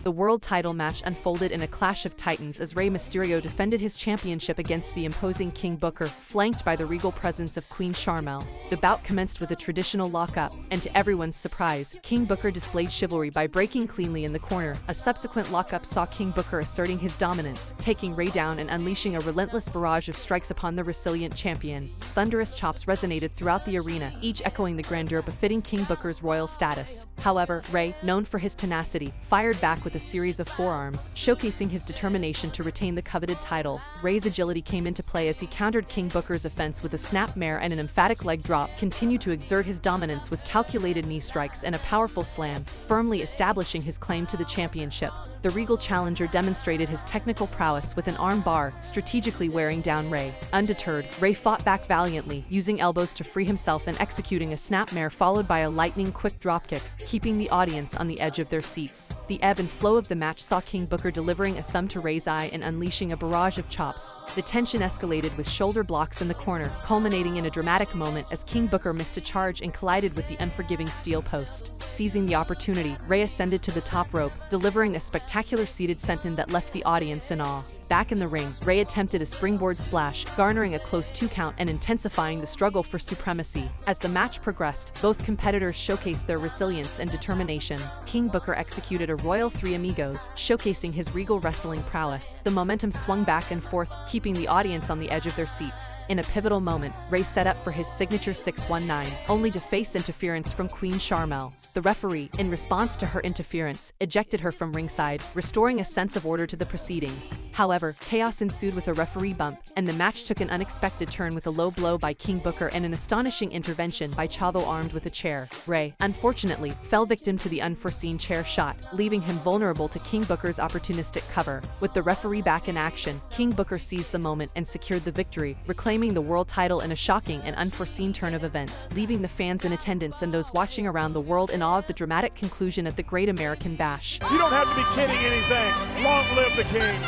The world title match unfolded in a clash of titans as Rey Mysterio defended his championship against the imposing King Booker, flanked by the regal presence of Queen Sharmell. The bout commenced with a traditional lockup, and to everyone's surprise, King Booker displayed chivalry by breaking cleanly in the corner. A subsequent lockup saw King Booker asserting his dominance, taking Rey down and unleashing a relentless barrage of strikes upon the resilient champion. Thunderous chops resonated throughout the arena, each echoing the grandeur befitting King Booker's royal status. However, Rey, known for his tenacity, fired back with a series of forearms, showcasing his determination to retain the coveted title. Rey's agility came into play as he countered King Booker's offense with a snapmare and an emphatic leg drop, continued to exert his dominance with calculated knee strikes and a powerful slam, firmly establishing his claim to the championship. The regal challenger demonstrated his technical prowess with an arm bar, strategically wearing down Rey. Undeterred, Rey fought back valiantly, using elbows to free himself and executing a snapmare followed by a lightning-quick dropkick, keeping the audience on the edge of their seats. The ebb and flow of the match saw King Booker delivering a thumb to Rey's eye and unleashing a barrage of chops. The tension escalated with shoulder blocks in the corner, culminating in a dramatic moment as King Booker missed a charge and collided with the unforgiving steel post. Seizing the opportunity, Rey ascended to the top rope, delivering a spectacular seated senton that left the audience in awe. Back in the ring, Rey attempted a springboard splash, garnering a close 2 count and intensifying the struggle for supremacy. As the match progressed, both competitors showcased their resilience and determination. King Booker executed a royal 3 amigos, showcasing his regal wrestling prowess. The momentum swung back and forth, keeping the audience on the edge of their seats. In a pivotal moment, Rey set up for his signature 619, only to face interference from Queen Sharmell. The referee, in response to her interference, ejected her from ringside, restoring a sense of order to the proceedings. However, chaos ensued with a referee bump, and the match took an unexpected turn with a low blow by King Booker and an astonishing intervention by Chavo armed with a chair. Rey, unfortunately, fell victim to the unforeseen chair shot, leaving him vulnerable to King Booker's opportunistic cover. With the referee back in action, King Booker seized the moment and secured the victory, reclaiming the world title in a shocking and unforeseen turn of events, leaving the fans in attendance and those watching around the world in awe of the dramatic conclusion at the Great American Bash. You don't have to be kidding anything. Long live the king.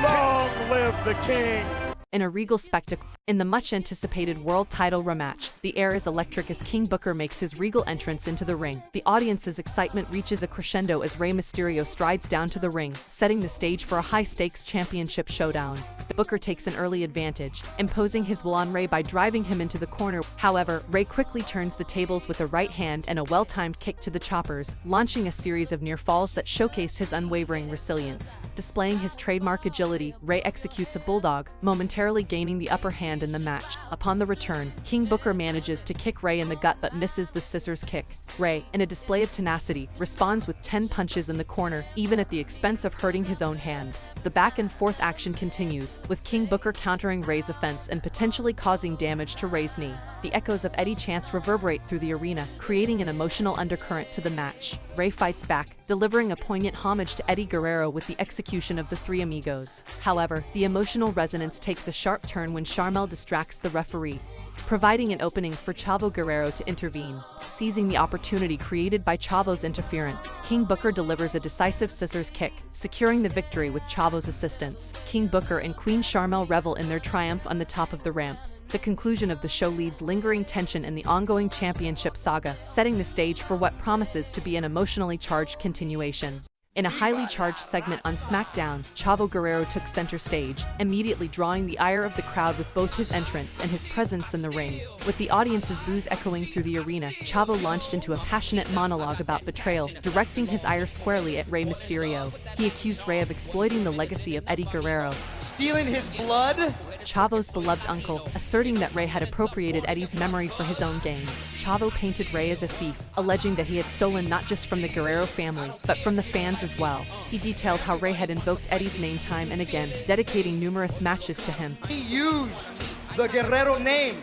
Long live the king. In a regal spectacle, in the much-anticipated world title rematch, the air is electric as King Booker makes his regal entrance into the ring. The audience's excitement reaches a crescendo as Rey Mysterio strides down to the ring, setting the stage for a high-stakes championship showdown. Booker takes an early advantage, imposing his will on Rey by driving him into the corner. However, Rey quickly turns the tables with a right hand and a well-timed kick to the choppers, launching a series of near falls that showcase his unwavering resilience. Displaying his trademark agility, Rey executes a bulldog, momentarily gaining the upper hand in the match. Upon the return, King Booker manages to kick Rey in the gut but misses the scissors kick. Rey, in a display of tenacity, responds with 10 punches in the corner, even at the expense of hurting his own hand. The back-and-forth action continues, with King Booker countering Rey's offense and potentially causing damage to Rey's knee. The echoes of Eddie chants reverberate through the arena, creating an emotional undercurrent to the match. Rey fights back, delivering a poignant homage to Vickie Guerrero with the execution of the 3 amigos. However, the emotional resonance takes a sharp turn when Sharmell distracts the referee, providing an opening for Chavo Guerrero to intervene. Seizing the opportunity created by Chavo's interference, King Booker delivers a decisive scissors kick, securing the victory with Chavo's assistance. King Booker and Queen Sharmell revel in their triumph on the top of the ramp. The conclusion of the show leaves lingering tension in the ongoing championship saga, setting the stage for what promises to be an emotionally charged continuation. In a highly charged segment on SmackDown, Chavo Guerrero took center stage, immediately drawing the ire of the crowd with both his entrance and his presence in the ring. With the audience's boos echoing through the arena, Chavo launched into a passionate monologue about betrayal, directing his ire squarely at Rey Mysterio. He accused Rey of exploiting the legacy of Vickie Guerrero, stealing his blood, Chavo's beloved uncle, asserting that Rey had appropriated Eddie's memory for his own gain. Chavo painted Rey as a thief, alleging that he had stolen not just from the Guerrero family, but from the fans as well. He detailed how Rey had invoked Eddie's name time and again, dedicating numerous matches to him. He used the Guerrero name,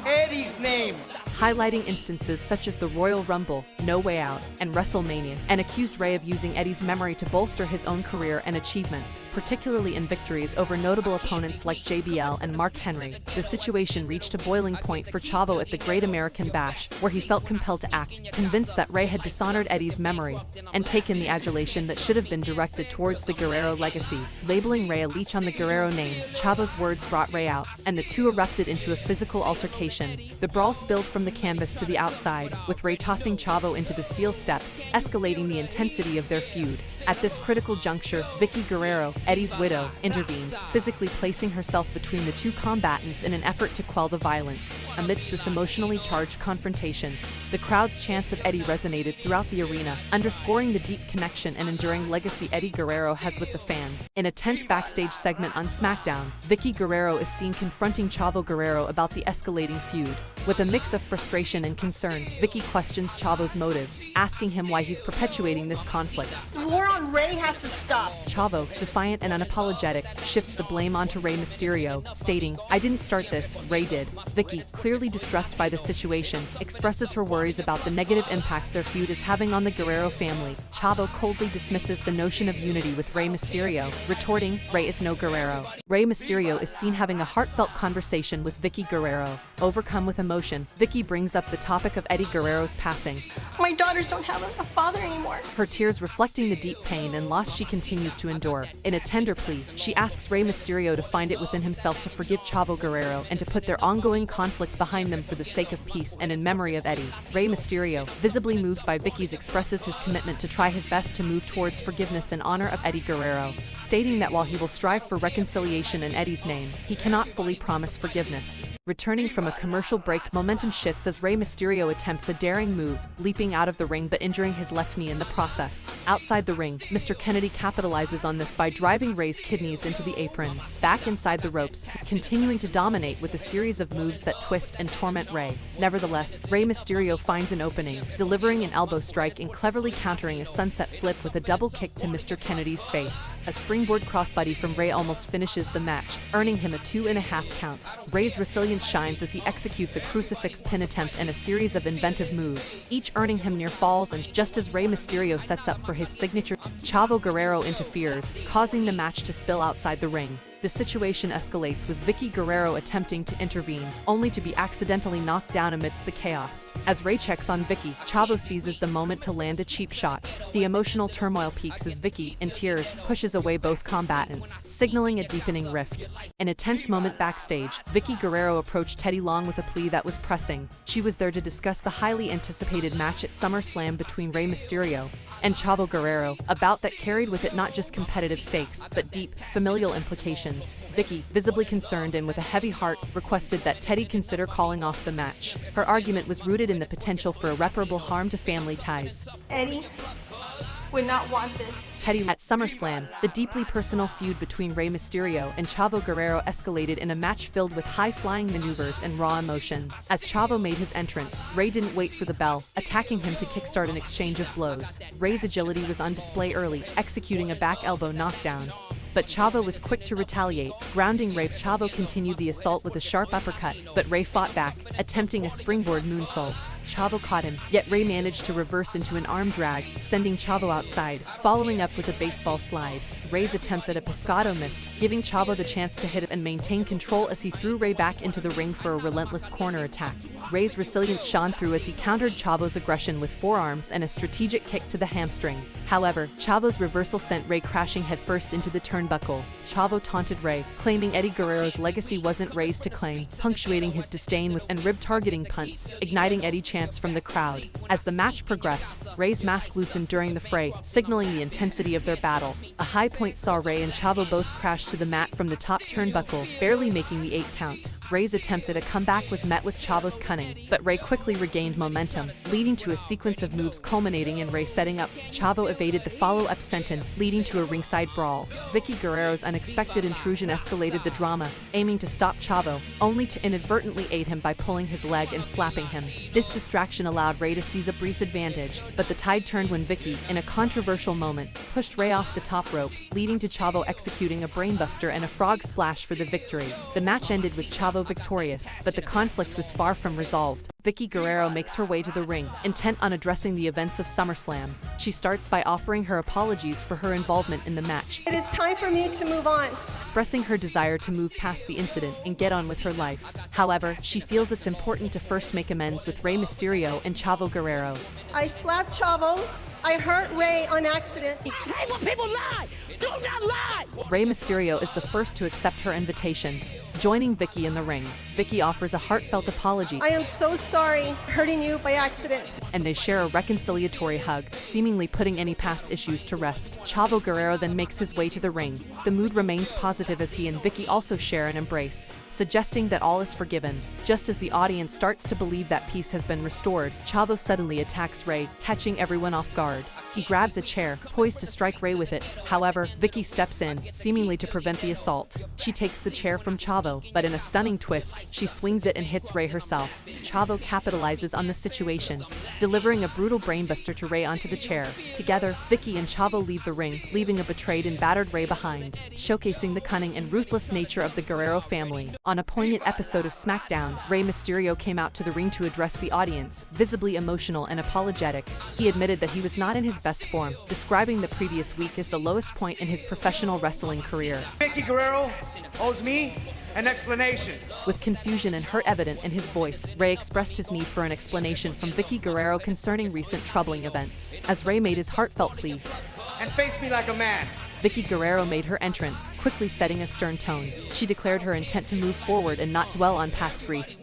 Eddie's name, highlighting instances such as the Royal Rumble, No Way Out, and WrestleMania, and accused Rey of using Eddie's memory to bolster his own career and achievements, particularly in victories over notable opponents like JBL and Mark Henry. The situation reached a boiling point for Chavo at the Great American Bash, where he felt compelled to act, convinced that Rey had dishonored Eddie's memory and taken the adulation that should have been directed towards the Guerrero legacy. Labeling Rey a leech on the Guerrero name, Chavo's words brought Rey out, and the two erupted into a physical altercation. The brawl spilled from from the canvas to the outside, with Rey tossing Chavo into the steel steps, escalating the intensity of their feud. At this critical juncture, Vickie Guerrero, Eddie's widow, intervened, physically placing herself between the two combatants in an effort to quell the violence. Amidst this emotionally charged confrontation, the crowd's chants of Eddie resonated throughout the arena, underscoring the deep connection and enduring legacy Eddie Guerrero has with the fans. In a tense backstage segment on SmackDown, Vickie Guerrero is seen confronting Chavo Guerrero about the escalating feud. With a mix of frustration and concern, Vickie questions Chavo's motives, asking him why he's perpetuating this conflict. The war on Rey has to stop. Chavo, defiant and unapologetic, shifts the blame onto Rey Mysterio, stating, "I didn't start this, Rey did." Vickie, clearly distressed by the situation, expresses her worries about the negative impact their feud is having on the Guerrero family. Chavo coldly dismisses the notion of unity with Rey Mysterio, retorting, "Rey is no Guerrero." Rey Mysterio is seen having a heartfelt conversation with Vickie Guerrero. Overcome with emotion, Vickie brings up the topic of Eddie Guerrero's passing. My daughters don't have a father anymore. Her tears reflecting the deep pain and loss she continues to endure. In a tender plea, she asks Rey Mysterio to find it within himself to forgive Chavo Guerrero and to put their ongoing conflict behind them for the sake of peace and in memory of Eddie. Rey Mysterio, visibly moved by Vickie's, expresses his commitment to try his best to move towards forgiveness in honor of Eddie Guerrero, stating that while he will strive for reconciliation in Eddie's name, he cannot fully promise forgiveness. Returning from a commercial break, momentum shifts as Rey Mysterio attempts a daring move, leaping out of the ring but injuring his left knee in the process. Outside the ring, Mr. Kennedy capitalizes on this by driving Rey's kidneys into the apron. Back inside the ropes, continuing to dominate with a series of moves that twist and torment Rey. Nevertheless, Rey Mysterio finds an opening, delivering an elbow strike and cleverly countering a sunset flip with a double kick to Mr. Kennedy's face. A springboard crossbody from Rey almost finishes the match, earning him a 2.5 count. Rey's resilience shines as he executes a crucifix pin attempt and a series of inventive moves, each earning him near falls, and just as Rey Mysterio sets up for his signature, Chavo Guerrero interferes, causing the match to spill outside the ring. The situation escalates with Vickie Guerrero attempting to intervene, only to be accidentally knocked down amidst the chaos. As Rey checks on Vickie, Chavo seizes the moment to land a cheap shot. The emotional turmoil peaks as Vickie, in tears, pushes away both combatants, signaling a deepening rift. In a tense moment backstage, Vickie Guerrero approached Teddy Long with a plea that was pressing. She was there to discuss the highly anticipated match at SummerSlam between Rey Mysterio and Chavo Guerrero, a bout that carried with it not just competitive stakes, but deep, familial implications. Vickie, visibly concerned and with a heavy heart, requested that Teddy consider calling off the match. Her argument was rooted in the potential for irreparable harm to family ties. Eddie would not want this. Teddy. At SummerSlam, the deeply personal feud between Rey Mysterio and Chavo Guerrero escalated in a match filled with high-flying maneuvers and raw emotion. As Chavo made his entrance, Rey didn't wait for the bell, attacking him to kickstart an exchange of blows. Rey's agility was on display early, executing a back elbow knockdown. But Chavo was quick to retaliate. Grounding Rey, Chavo continued the assault with a sharp uppercut, but Rey fought back, attempting a springboard moonsault. Chavo caught him, yet Rey managed to reverse into an arm drag, sending Chavo outside, following up with a baseball slide. Rey's attempt at a pescado missed, giving Chavo the chance to hit and maintain control as he threw Rey back into the ring for a relentless corner attack. Rey's resilience shone through as he countered Chavo's aggression with forearms and a strategic kick to the hamstring. However, Chavo's reversal sent Rey crashing headfirst into the turnbuckle. Chavo taunted Rey, claiming Eddie Guerrero's legacy wasn't Rey's to claim, punctuating his disdain with and rib-targeting punts, igniting Eddie chants from the crowd. As the match progressed, Rey's mask loosened during the fray, signaling the intensity of their battle. A high point saw Rey and Chavo both crash to the mat from the top turnbuckle, barely making the 8 count. Rey's attempt at a comeback was met with Chavo's cunning, but Rey quickly regained momentum, leading to a sequence of moves culminating in Rey setting up. Chavo evaded the follow-up senton, leading to a ringside brawl. Vickie Guerrero's unexpected intrusion escalated the drama, aiming to stop Chavo, only to inadvertently aid him by pulling his leg and slapping him. This distraction allowed Rey to seize a brief advantage, but the tide turned when Vickie, in a controversial moment, pushed Rey off the top rope, leading to Chavo executing a brainbuster and a frog splash for the victory. The match ended with Chavo victorious, but the conflict was far from resolved. Vickie Guerrero makes her way to the ring, intent on addressing the events of SummerSlam. She starts by offering her apologies for her involvement in the match. It is time for me to move on. Expressing her desire to move past the incident and get on with her life. However, she feels it's important to first make amends with Rey Mysterio and Chavo Guerrero. I slapped Chavo. I hurt Rey on accident. Hey, when people lie, do not lie! Rey Mysterio is the first to accept her invitation. Joining Vickie in the ring, Vickie offers a heartfelt apology, I am so sorry hurting you by accident. and they share a reconciliatory hug, seemingly putting any past issues to rest. Chavo Guerrero then makes his way to the ring. The mood remains positive as he and Vickie also share an embrace, suggesting that all is forgiven. Just as the audience starts to believe that peace has been restored, Chavo suddenly attacks Rey, catching everyone off guard. He grabs a chair, poised to strike Rey with it. However, Vickie steps in, seemingly to prevent the assault. She takes the chair from Chavo, but in a stunning twist, she swings it and hits Rey herself. Chavo capitalizes on the situation, delivering a brutal brainbuster to Rey onto the chair. Together, Vickie and Chavo leave the ring, leaving a betrayed and battered Rey behind, showcasing the cunning and ruthless nature of the Guerrero family. On a poignant episode of SmackDown, Rey Mysterio came out to the ring to address the audience, visibly emotional and apologetic. He admitted that he was not in his best form, describing the previous week as the lowest point in his professional wrestling career. Vickie Guerrero owes me an explanation. With confusion and hurt evident in his voice, Rey expressed his need for an explanation from Vickie Guerrero concerning recent troubling events. As Rey made his heartfelt plea, And face me like a man. Vickie Guerrero made her entrance, quickly setting a stern tone. She declared her intent to move forward and not dwell on past grief.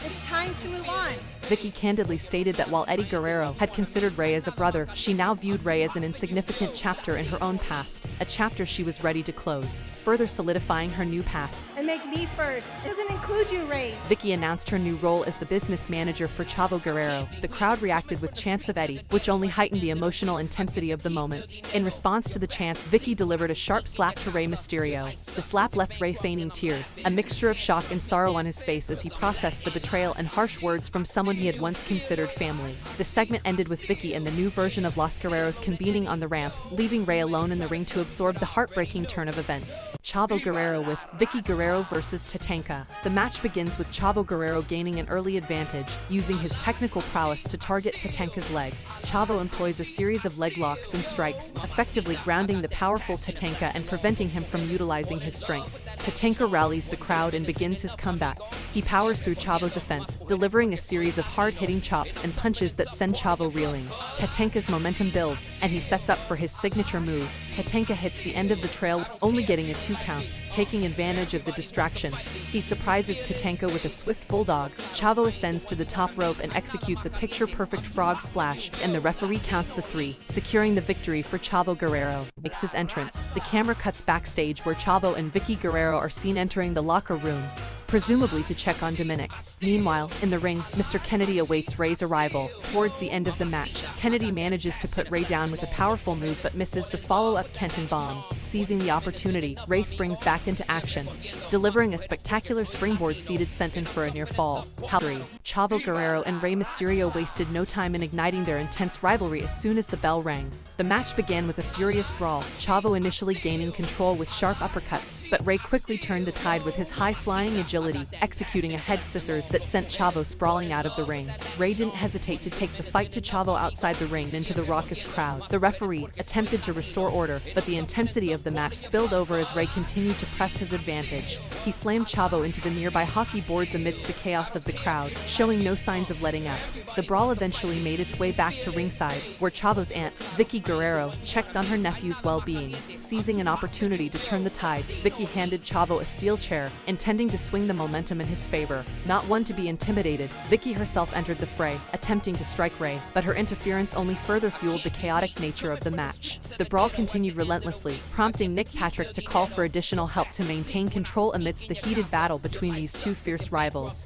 It's time to move on. Vickie candidly stated that while Eddie Guerrero had considered Rey as a brother, she now viewed Rey as an insignificant chapter in her own past, a chapter she was ready to close, further solidifying her new path. And make me first. Doesn't include you, Rey. Vickie announced her new role as the business manager for Chavo Guerrero. The crowd reacted with chants of Eddie, which only heightened the emotional intensity of the moment. In response to the chants, Vickie delivered a sharp slap to Rey Mysterio. The slap left Rey feigning tears, a mixture of shock and sorrow on his face as he processed the betrayal and harsh words from someone he had once considered family. The segment ended with Vickie and the new version of Los Guerreros convening on the ramp, leaving Rey alone in the ring to absorb the heartbreaking turn of events. Chavo Guerrero with Vickie Guerrero versus Tatanka. The match begins with Chavo Guerrero gaining an early advantage, using his technical prowess to target Tatanka's leg. Chavo employs a series of leg locks and strikes, effectively grounding the powerful Tatanka and preventing him from utilizing his strength. Tatanka rallies the crowd and begins his comeback. He powers through Chavo's offense, delivering a series of hard-hitting chops and punches that send Chavo reeling. Tatanka's momentum builds, and he sets up for his signature move. Tatanka hits the end of the trail, only getting a 2 count. Taking advantage of the distraction, he surprises Tatanka with a swift bulldog. Chavo ascends to the top rope and executes a picture-perfect frog splash, and the referee counts the 3, securing the victory for Chavo Guerrero. Makes his entrance. The camera cuts backstage where Chavo and Vickie Guerrero are seen entering the locker room, presumably to check on Dominic. Meanwhile, in the ring, Mr. Kennedy awaits Rey's arrival. Towards the end of the match, Kennedy manages to put Rey down with a powerful move but misses the follow-up Kenton bomb. Seizing the opportunity, Rey springs back into action, delivering a spectacular springboard seated senton for a near fall. Chavo Guerrero and Rey Mysterio wasted no time in igniting their intense rivalry as soon as the bell rang. The match began with a furious brawl, Chavo initially gaining control with sharp uppercuts, but Rey quickly turned the tide with his high-flying agility, executing a head scissors that sent Chavo sprawling out of the ring. Rey didn't hesitate to take the fight to Chavo outside the ring and into the raucous crowd. The referee attempted to restore order, but the intensity of the match spilled over as Rey continued to press his advantage. He slammed Chavo into the nearby hockey boards amidst the chaos of the crowd, showing no signs of letting up. The brawl eventually made its way back to ringside, where Chavo's aunt, Vickie Guerrero, checked on her nephew's well-being. Seizing an opportunity to turn the tide, Vickie handed Chavo a steel chair, intending to swing the momentum in his favor. Not one to be intimidated, Vickie herself entered the fray, attempting to strike Rey, but her interference only further fueled the chaotic nature of the match. The brawl continued relentlessly, prompting Nick Patrick to call for additional help to maintain control amidst the heated battle between these two fierce rivals.